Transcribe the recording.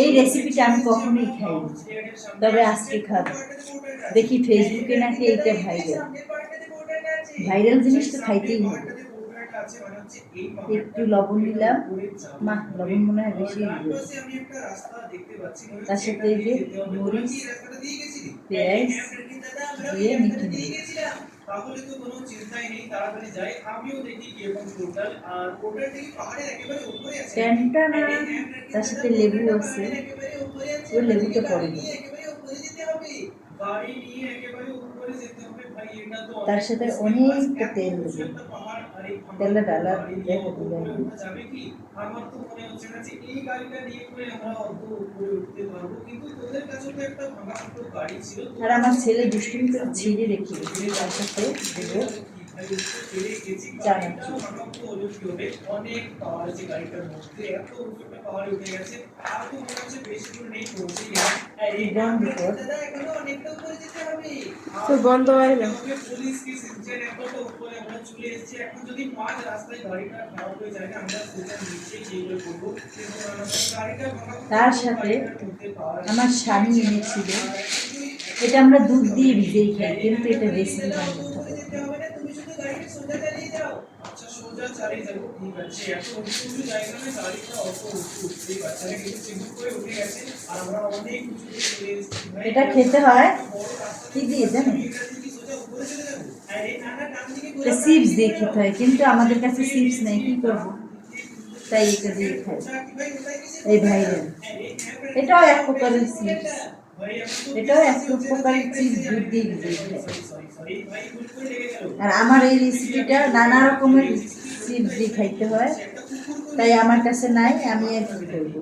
এই রেসিপিটা আমি কখনোই খাইনি, তবে আজকে খাবো। দেখি ফেসবুকে নাকি এইটা ভাইরাল। ভাইরাল জিনিস তো খাইতেই হবে। একটু লবণ দিলাম, মা লবণ মনে হয় বেশি দিল। তার সাথে এই যে মরিচ, পেঁয়াজ দিয়ে মেখে নিই। তাহলে তো কোনো চিন্তাই নেই, তাড়াতাড়ি যাই, আমিও দেখি কি এবং টোটাল আর ওটার থেকে পাহাড়ের একেবারে উপরে আছে ক্যান্টা না, তার সাথে লেবু আছে, ওই লেবুটা পড়ে না। তার সাথে অনেকটা তেল দেবে, তেলটা ডালা দেখা দিলাম। আর আমার ছেলে দুষ্টুমি করে ছিঁড়ে রেখে দিয়েছে, তার সাথে দেবো চানাচুর। অনেক পাওয়ার আছে গাড়িটার মধ্যে, এত উপরটা পাওয়ারে উঠে গেছে, আর তো মনে হচ্ছে বেশি দূর নেই, পৌঁছে তো বন্ধ হয় না। পুলিশ কি সিনচেন এতটা উপরে আমরা চলে এসেছি, এখন যদি মাঝ রাস্তায় গাড়িটা খারাপ হয়ে যায় না, আমরা সেটা নিচে গিয়ে করব। তার সাথে আমার স্বামী এনেছিল, এটা আমরা দুধ দিয়ে ভিজেই খাই, কিন্তু এটা রেসিপি বানাতে হবে। এটা খেতে হয় কি দিয়ে জানেন, চিপস দিয়ে খেতে হয়, কিন্তু আমাদের কাছে চিপস নেই, কি করবো, তাই এটা দিয়ে খাই। এই ভাইরাল, এটাও এক প্রকারের চিপস, এটাও এক প্রকারের চিপস, দুধ দিয়ে ভিজিয়ে খাই। আর আমার এই রেসিপিটা নানা রকমের চিপস দিয়ে খাইতে হয়, তাই আমার কাছে নাই, আমি আর কি করবো।